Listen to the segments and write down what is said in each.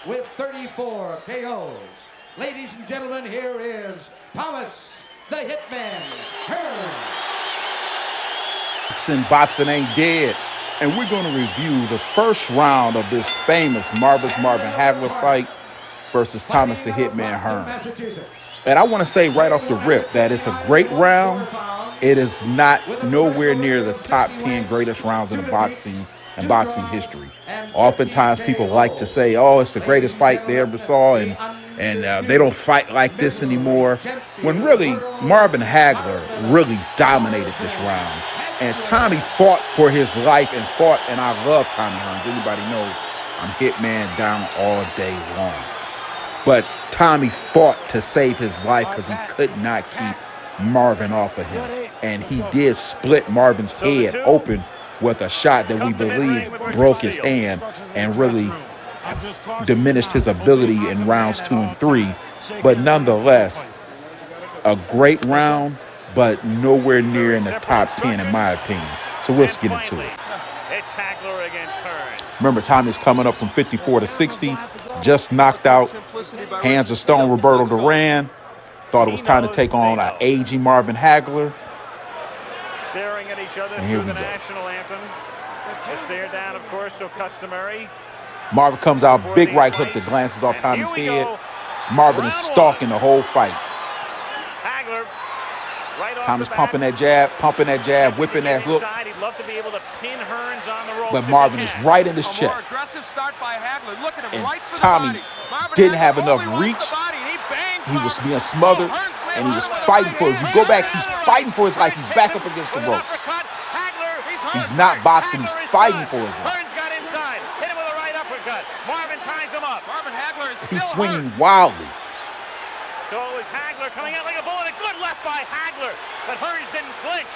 with 34 KOs. Ladies and gentlemen, here is Thomas the Hitman Hearns. Boxing ain't dead. And we're going to review the first round of this famous Marvin Hagler fight versus Thomas the Hitman Hearns. And I want to say right off the rip that it's a great round. It is not nowhere near the top 10 greatest rounds in the boxing and boxing history. Oftentimes people like to say, oh, it's the greatest fight they ever saw, and they don't fight like this anymore. When really, Marvin Hagler really dominated this round. And Tommy fought for his life and I love Tommy Hearns. Anybody knows I'm Hitman down all day long. But Tommy fought to save his life because he could not keep Marvin off of him. And he did split Marvin's head open with a shot that we believe broke his hand and really diminished his ability in rounds 2 and 3. But nonetheless, a great round, but nowhere near in the top 10 in my opinion. So let's get into it. It's Hagler against Hearns. Remember, Tommy's coming up from 54 to 60, just knocked out Hands of Stone Roberto Duran. Thought it was time to take on an aging Marvin Hagler. Staring at each other through the national anthem. The stare down, of course, so customary. Marvin comes out, big right hook that glances off Tommy's head. Marvin is stalking the whole fight. Hagler, right off Tommy's pumping that jab, whipping that hook. He'd love to be able to pin Hearns on the rope, but Marvin is right in his chest. Aggressive start by Hagler. Look at him, and right for Tommy didn't have enough reach. He was being smothered, and he was fighting for it. If you go back, he's fighting for his life. He's back up against the ropes. He's not boxing. He's fighting for his life. Hearns got inside. Hit him with a right uppercut. Marvin ties him up. Marvin Hagler is He's swinging wildly. So it was Hagler coming out like a bullet. A good left by Hagler, but Hearns didn't flinch.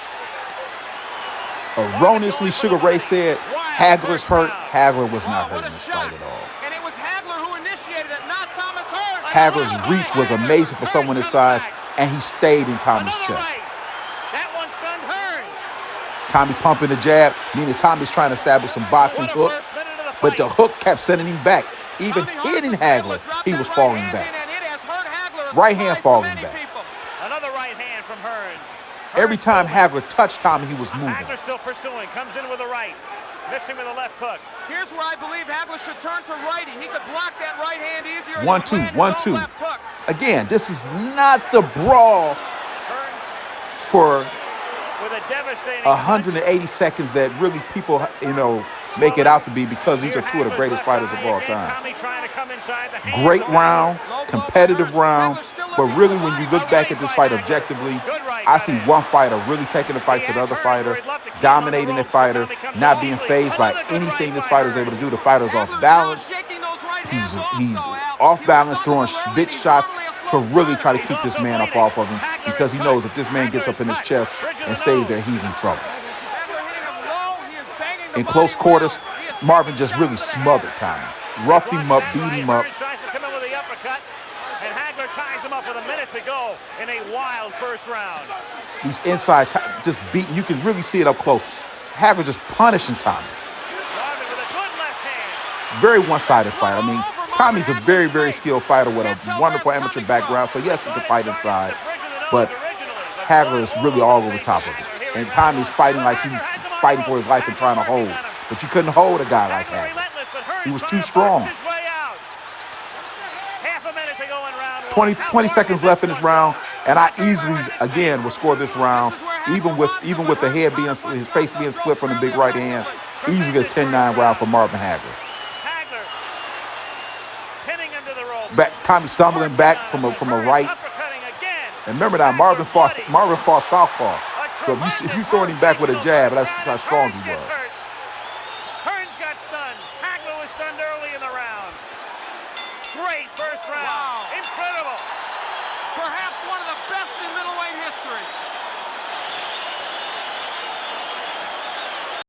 Erroneously, Sugar Ray said Hagler's hurt. Hagler was not hurt in this fight at all. And it was Hagler who initiated it, not Thomas Hearns. Hagler's reach was amazing for someone his size, and he stayed in Tommy's chest. That one stunned Hearns. Tommy pumping the jab, meaning Tommy's trying to establish some boxing hook, but the hook kept sending him back. Even hitting Hagler, he was falling back. Right hand falling back. Another right hand from Hearns. Every time Hagler touched Tommy, he was moving. Hagler still pursuing, comes in with a right, missing with a left hook. Here's where I believe Hagler should turn to righty. He could block that right hand easier. 1-2, 1-2. Again, this is not the brawl for 180 seconds that really people, make it out to be, because these are two of the greatest fighters of all time. Great round, competitive round, but really when you look back at this fight objectively, I see one fighter really taking the fight to the other fighter, dominating the fighter, not being fazed by anything this fighter's able to do. The fighter's off balance. He's off balance, throwing big shots to really try to keep this man up off of him, because he knows if this man gets up in his chest and stays there, he's in trouble. In close quarters, Marvin just really smothered Tommy. Roughed him up, beat him up. And Hagler ties him up with a minute to go in a wild first round. These inside just beating. You can really see it up close. Hagler just punishing Tommy. Marvin with a good left hand. Very one-sided fight. I mean, Tommy's a very, very skilled fighter with a wonderful amateur background. So yes, he can fight inside, but Hagler is really all over the top of it. And Tommy's fighting like he's fighting for his life and trying to hold. But you couldn't hold a guy like Hagler. He was too strong. 20 seconds left in this round, and I easily, again, will score this round, even with the head being, his face being split from the big right hand, easily a 10-9 round for Marvin Hagler. Tommy stumbling back from a right. And remember now, Marvin fought southpaw. So if you throwing him back with a jab, that's how strong he was. Hearns got stunned. Hagler was stunned early in the round. Great first round. Wow. Incredible. Perhaps one of the best in middleweight history.